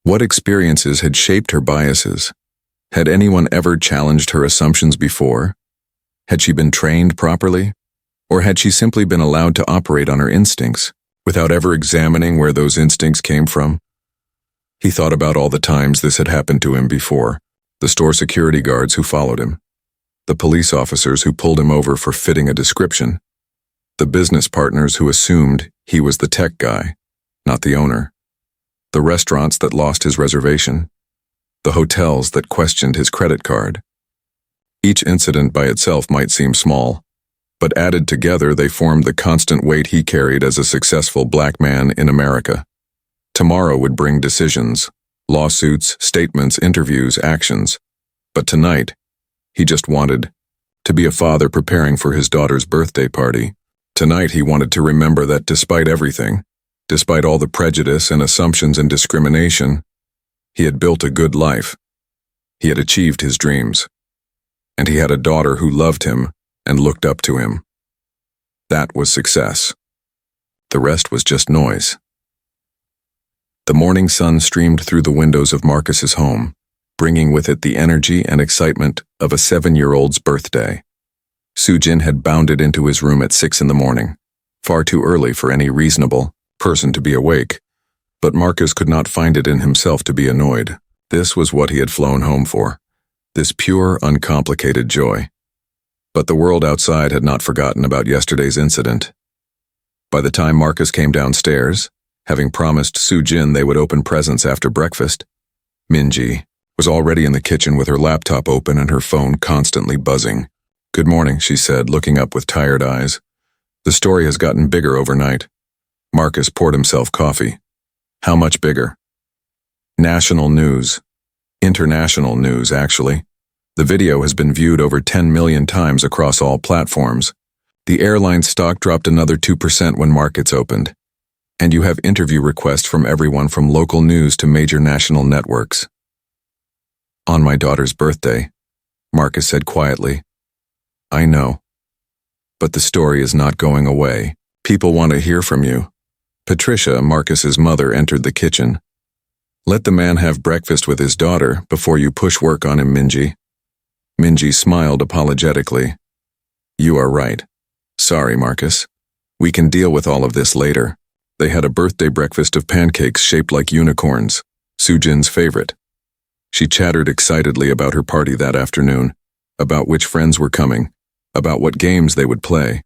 What experiences had shaped her biases? Had anyone ever challenged her assumptions before? Had she been trained properly? Or had she simply been allowed to operate on her instincts, without ever examining where those instincts came from? He thought about all the times this had happened to him before, the store security guards who followed him, the police officers who pulled him over for fitting a description, the business partners who assumed he was the tech guy, not the owner, the restaurants that lost his reservation, the hotels that questioned his credit card. Each incident by itself might seem small, but added together they formed the constant weight he carried as a successful black man in America. Tomorrow would bring decisions, lawsuits, statements, interviews, actions. But tonight, he just wanted to be a father preparing for his daughter's birthday party. Tonight he wanted to remember that despite everything, despite all the prejudice and assumptions and discrimination, he had built a good life. He had achieved his dreams. And he had a daughter who loved him and looked up to him. That was success. The rest was just noise. The morning sun streamed through the windows of Marcus's home, bringing with it the energy and excitement of a 7-year-old's birthday. Soo-jin had bounded into his room at 6 in the morning, far too early for any reasonable person to be awake. But Marcus could not find it in himself to be annoyed. This was what he had flown home for. This pure, uncomplicated joy. But the world outside had not forgotten about yesterday's incident. By the time Marcus came downstairs, having promised Soo-jin they would open presents after breakfast, Minji was already in the kitchen with her laptop open and her phone constantly buzzing. "Good morning," she said, looking up with tired eyes. "The story has gotten bigger overnight." Marcus poured himself coffee. "How much bigger?" "National news. International news, actually. The video has been viewed over 10 million times across all platforms. The airline's stock dropped another 2% when markets opened. And you have interview requests from everyone from local news to major national networks." "On my daughter's birthday," Marcus said quietly. "I know. But the story is not going away. People want to hear from you." Patricia, Marcus's mother, entered the kitchen. "Let the man have breakfast with his daughter before you push work on him, Minji." Minji smiled apologetically. "You are right. Sorry, Marcus. We can deal with all of this later." They had a birthday breakfast of pancakes shaped like unicorns, Soo-jin's favorite. She chattered excitedly about her party that afternoon, about which friends were coming, about what games they would play.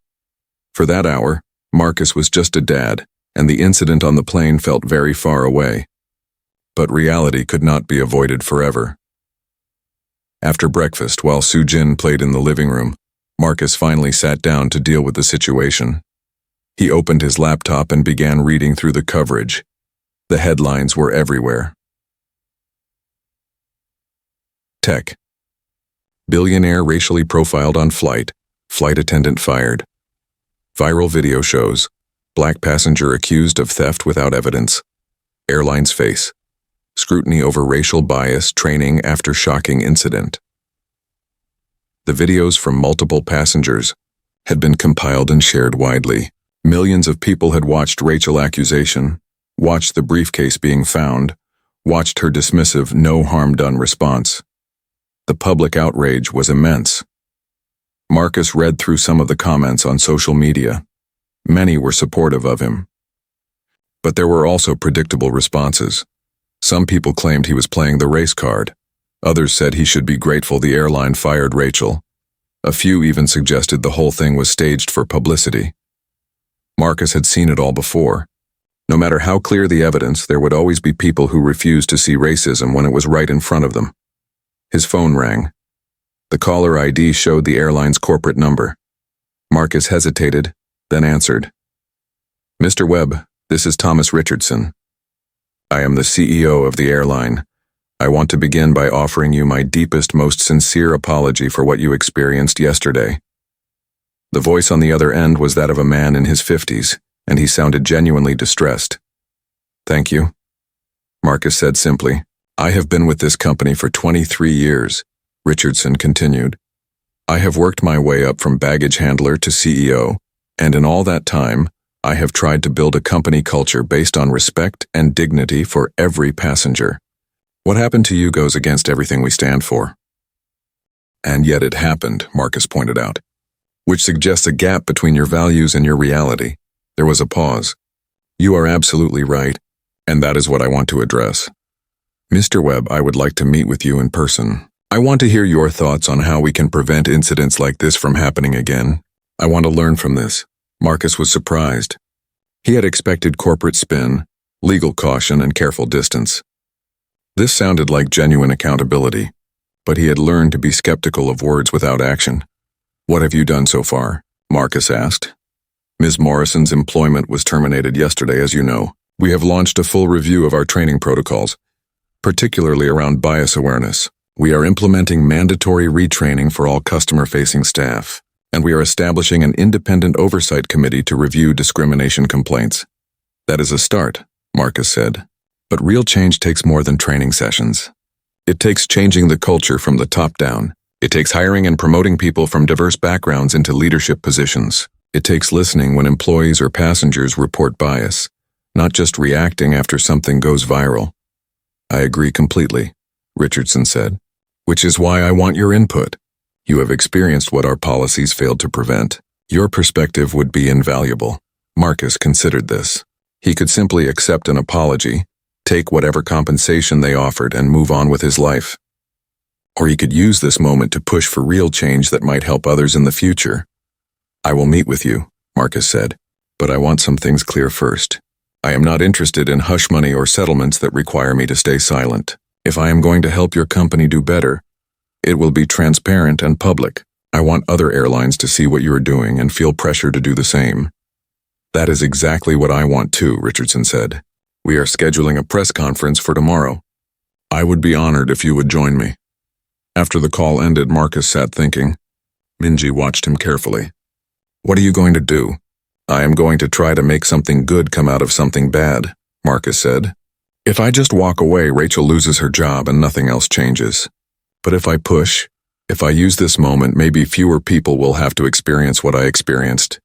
For that hour, Marcus was just a dad, and the incident on the plane felt very far away. But reality could not be avoided forever. After breakfast, while Soo-jin played in the living room, Marcus finally sat down to deal with the situation. He opened his laptop and began reading through the coverage. The headlines were everywhere. Tech. Billionaire racially profiled on flight. Flight attendant fired. Viral video shows. Black passenger accused of theft without evidence. Airlines face scrutiny over racial bias training after shocking incident. The videos from multiple passengers had been compiled and shared widely. Millions of people had watched Rachel accusation, watched the briefcase being found, watched her dismissive "no harm done" response. The public outrage was immense. Marcus read through some of the comments on social media. Many were supportive of him. But there were also predictable responses. Some people claimed he was playing the race card. Others said he should be grateful the airline fired Rachel. A few even suggested the whole thing was staged for publicity. Marcus had seen it all before. No matter how clear the evidence, there would always be people who refused to see racism when it was right in front of them. His phone rang. The caller ID showed the airline's corporate number. Marcus hesitated, then answered. "Mr. Webb, this is Thomas Richardson. I am the CEO of the airline. I want to begin by offering you my deepest, most sincere apology for what you experienced yesterday." The voice on the other end was that of a man in his 50s, and he sounded genuinely distressed. "Thank you," Marcus said simply. "I have been with this company for 23 years, Richardson continued. "I have worked my way up from baggage handler to CEO, and in all that time, I have tried to build a company culture based on respect and dignity for every passenger. What happened to you goes against everything we stand for." "And yet it happened," Marcus pointed out, "which suggests a gap between your values and your reality." There was a pause. "You are absolutely right, and that is what I want to address. Mr. Webb, I would like to meet with you in person. I want to hear your thoughts on how we can prevent incidents like this from happening again. I want to learn from this." Marcus was surprised. He had expected corporate spin, legal caution, and careful distance. This sounded like genuine accountability, but he had learned to be skeptical of words without action. "What have you done so far?" Marcus asked. "Ms. Morrison's employment was terminated yesterday, as you know. We have launched a full review of our training protocols, particularly around bias awareness. We are implementing mandatory retraining for all customer-facing staff, and we are establishing an independent oversight committee to review discrimination complaints." "That is a start," Marcus said. "But real change takes more than training sessions. It takes changing the culture from the top down. It takes hiring and promoting people from diverse backgrounds into leadership positions. It takes listening when employees or passengers report bias, not just reacting after something goes viral." "I agree completely," Richardson said. "Which is why I want your input. You have experienced what our policies failed to prevent. Your perspective would be invaluable. Marcus considered this. He could simply accept an apology, take whatever compensation they offered, and move on with his life. Or he could use this moment to push for real change that might help others in the future. I will meet with you, Marcus said, but I want some things clear first. I am not interested in hush money or settlements that require me to stay silent. If I am going to help your company do better, it will be transparent and public. I want other airlines to see what you are doing and feel pressure to do the same. That is exactly what I want too, Richardson said. We are scheduling a press conference for tomorrow. I would be honored if you would join me. After the call ended, Marcus sat thinking. Minji watched him carefully. What are you going to do? I am going to try to make something good come out of something bad, Marcus said. If I just walk away, Rachel loses her job and nothing else changes. But if I push, if I use this moment, maybe fewer people will have to experience what I experienced.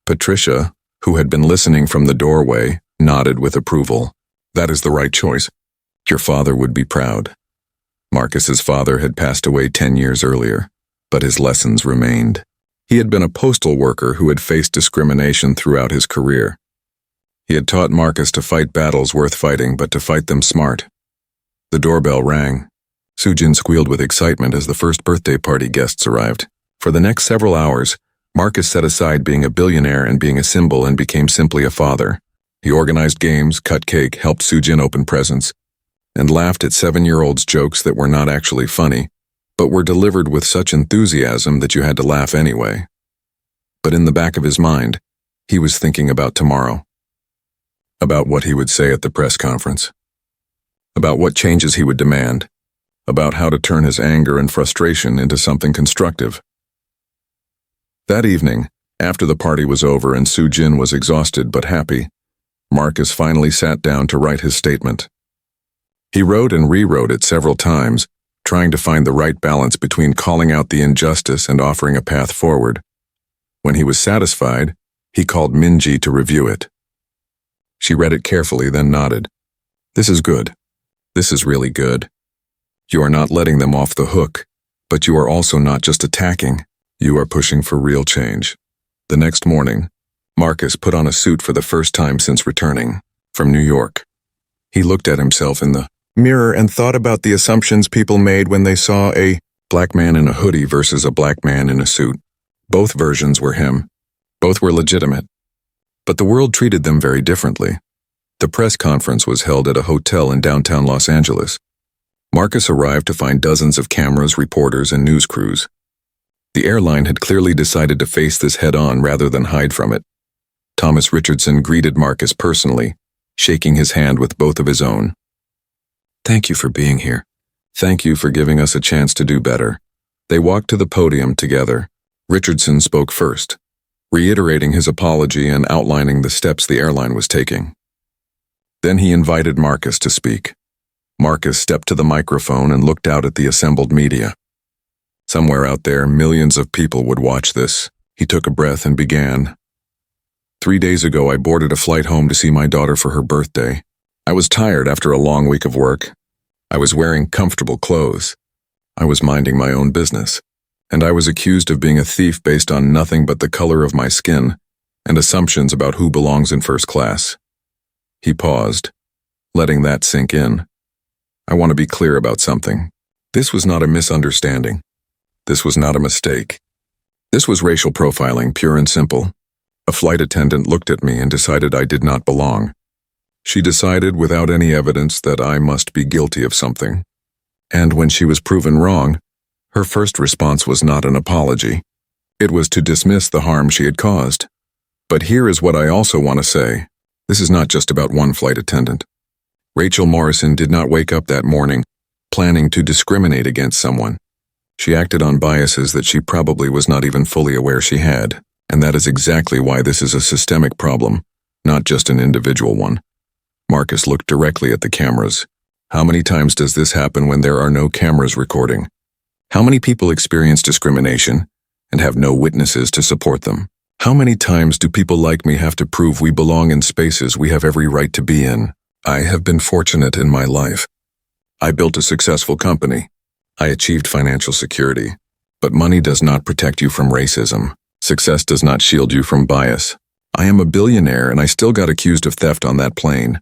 Patricia, who had been listening from the doorway, nodded with approval. That is the right choice. Your father would be proud. Marcus's father had passed away 10 years earlier, but his lessons remained. He had been a postal worker who had faced discrimination throughout his career. He had taught Marcus to fight battles worth fighting, but to fight them smart. The doorbell rang. Sujin squealed with excitement as the first birthday party guests arrived. For the next several hours, Marcus set aside being a billionaire and being a symbol and became simply a father. He organized games, cut cake, helped Sujin open presents, and laughed at 7-year-olds' jokes that were not actually funny, but were delivered with such enthusiasm that you had to laugh anyway. But in the back of his mind, he was thinking about tomorrow. About what he would say at the press conference. About what changes he would demand. About how to turn his anger and frustration into something constructive. That evening, after the party was over and Sujin was exhausted but happy, Marcus finally sat down to write his statement. He wrote and rewrote it several times, trying to find the right balance between calling out the injustice and offering a path forward. When he was satisfied, he called Minji to review it. She read it carefully, then nodded. This is good. This is really good. You are not letting them off the hook, but you are also not just attacking. You are pushing for real change. The next morning, Marcus put on a suit for the first time since returning from New York. He looked at himself in the mirror and thought about the assumptions people made when they saw a black man in a hoodie versus a black man in a suit. Both versions were him. Both were legitimate. But the world treated them very differently. The press conference was held at a hotel in downtown Los Angeles. Marcus arrived to find dozens of cameras, reporters, and news crews. The airline had clearly decided to face this head-on rather than hide from it. Thomas Richardson greeted Marcus personally, shaking his hand with both of his own. Thank you for being here. Thank you for giving us a chance to do better. They walked to the podium together. Richardson spoke first, reiterating his apology and outlining the steps the airline was taking. Then he invited Marcus to speak. Marcus stepped to the microphone and looked out at the assembled media. Somewhere out there, millions of people would watch this. He took a breath and began. 3 days ago, I boarded a flight home to see my daughter for her birthday. I was tired after a long week of work. I was wearing comfortable clothes. I was minding my own business. And I was accused of being a thief based on nothing but the color of my skin and assumptions about who belongs in first class. He paused, letting that sink in. I want to be clear about something. This was not a misunderstanding. This was not a mistake. This was racial profiling, pure and simple. A flight attendant looked at me and decided I did not belong. She decided without any evidence that I must be guilty of something. And when she was proven wrong, her first response was not an apology. It was to dismiss the harm she had caused. But here is what I also want to say. This is not just about one flight attendant. Rachel Morrison did not wake up that morning planning to discriminate against someone. She acted on biases that she probably was not even fully aware she had, and that is exactly why this is a systemic problem, not just an individual one. Marcus looked directly at the cameras. How many times does this happen when there are no cameras recording? How many people experience discrimination and have no witnesses to support them? How many times do people like me have to prove we belong in spaces we have every right to be in? I have been fortunate in my life. I built a successful company. I achieved financial security. But money does not protect you from racism. Success does not shield you from bias. I am a billionaire and I still got accused of theft on that plane.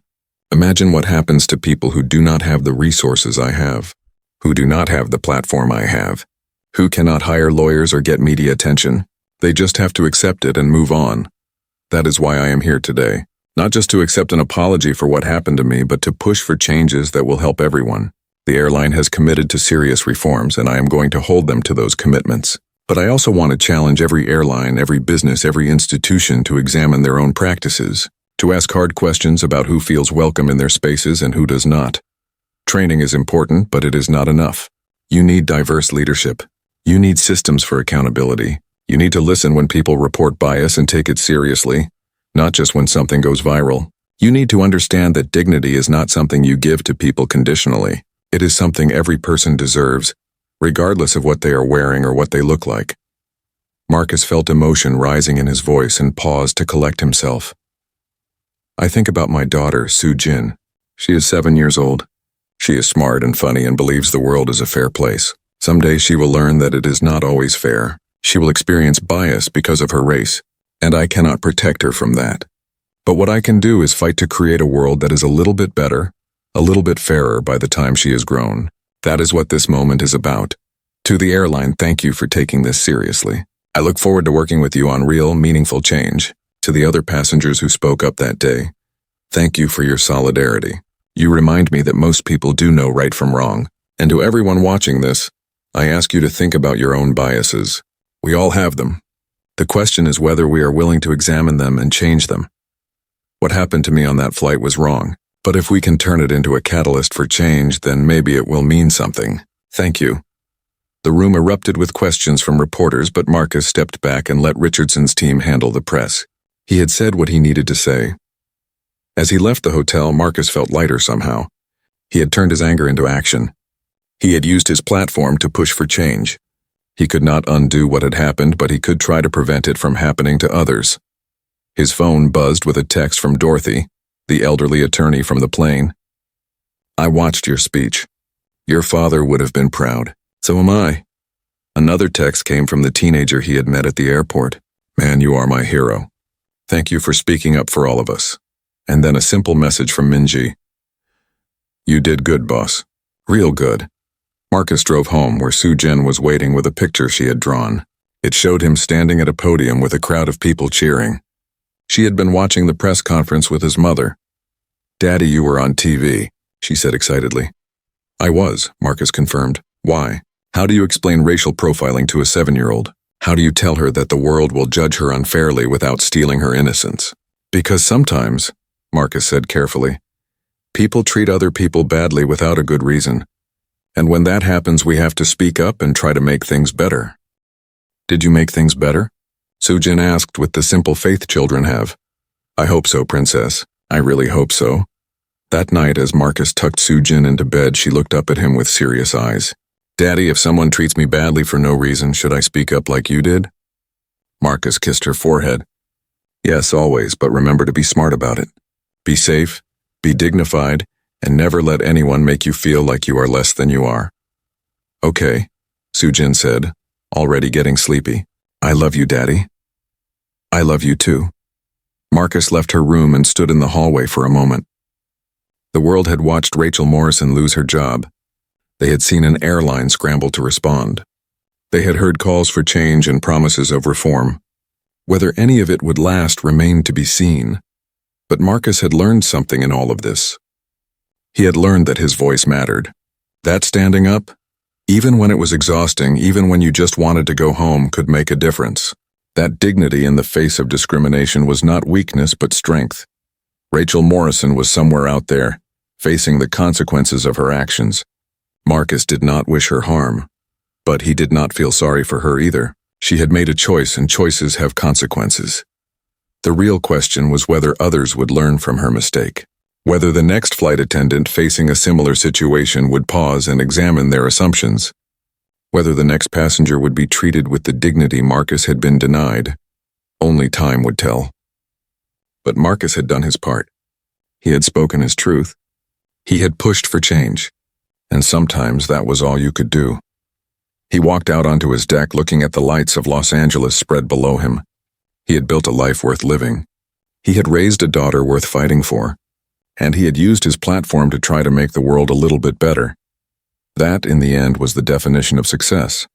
Imagine what happens to people who do not have the resources I have, who do not have the platform I have, who cannot hire lawyers or get media attention. They just have to accept it and move on. That is why I am here today. Not just to accept an apology for what happened to me, but to push for changes that will help everyone. The airline has committed to serious reforms, and I am going to hold them to those commitments. But I also want to challenge every airline, every business, every institution to examine their own practices, to ask hard questions about who feels welcome in their spaces and who does not. Training is important, but it is not enough. You need diverse leadership. You need systems for accountability. You need to listen when people report bias and take it seriously, not just when something goes viral. You need to understand that dignity is not something you give to people conditionally. It is something every person deserves, regardless of what they are wearing or what they look like. Marcus felt emotion rising in his voice and paused to collect himself. I think about my daughter, Soo Jin. She is 7 years old. She is smart and funny and believes the world is a fair place. Someday she will learn that it is not always fair. She will experience bias because of her race, and I cannot protect her from that. But what I can do is fight to create a world that is a little bit better, a little bit fairer by the time she is grown. That is what this moment is about. To the airline, thank you for taking this seriously. I look forward to working with you on real, meaningful change. To the other passengers who spoke up that day, thank you for your solidarity. You remind me that most people do know right from wrong. And to everyone watching this, I ask you to think about your own biases. We all have them. The question is whether we are willing to examine them and change them. What happened to me on that flight was wrong. But if we can turn it into a catalyst for change, then maybe it will mean something. Thank you. The room erupted with questions from reporters, but Marcus stepped back and let Richardson's team handle the press. He had said what he needed to say. As he left the hotel, Marcus felt lighter somehow. He had turned his anger into action. He had used his platform to push for change. He could not undo what had happened, but he could try to prevent it from happening to others. His phone buzzed with a text from Dorothy, the elderly attorney from the plane. I watched your speech. Your father would have been proud. So am I. Another text came from the teenager he had met at the airport. Man, you are my hero. Thank you for speaking up for all of us. And then a simple message from Minji. You did good, boss. Real good. Marcus drove home where Soo Jin was waiting with a picture she had drawn. It showed him standing at a podium with a crowd of people cheering. She had been watching the press conference with his mother. Daddy, you were on TV, she said excitedly. I was, Marcus confirmed. Why? How do you explain racial profiling to a 7-year-old? How do you tell her that the world will judge her unfairly without stealing her innocence? Because sometimes, Marcus said carefully, people treat other people badly without a good reason. And when that happens, we have to speak up and try to make things better. Did you make things better? Soo Jin asked with the simple faith children have. I hope so, princess. I really hope so. That night, as Marcus tucked Soo Jin into bed, she looked up at him with serious eyes. Daddy, if someone treats me badly for no reason, should I speak up like you did? Marcus kissed her forehead. Yes, always, but remember to be smart about it. Be safe, be dignified, and never let anyone make you feel like you are less than you are. Okay, Soo Jin said, already getting sleepy. I love you, Daddy. I love you too. Marcus left her room and stood in the hallway for a moment. The world had watched Rachel Morrison lose her job. They had seen an airline scramble to respond. They had heard calls for change and promises of reform. Whether any of it would last remained to be seen. But Marcus had learned something in all of this. He had learned that his voice mattered. That standing up, even when it was exhausting, even when you just wanted to go home, could make a difference. That dignity in the face of discrimination was not weakness but strength. Rachel Morrison was somewhere out there, facing the consequences of her actions. Marcus did not wish her harm, but he did not feel sorry for her either. She had made a choice, and choices have consequences. The real question was whether others would learn from her mistake. Whether the next flight attendant facing a similar situation would pause and examine their assumptions. Whether the next passenger would be treated with the dignity Marcus had been denied. Only time would tell. But Marcus had done his part. He had spoken his truth. He had pushed for change. And sometimes that was all you could do. He walked out onto his deck looking at the lights of Los Angeles spread below him. He had built a life worth living. He had raised a daughter worth fighting for. And he had used his platform to try to make the world a little bit better. That, in the end, was the definition of success.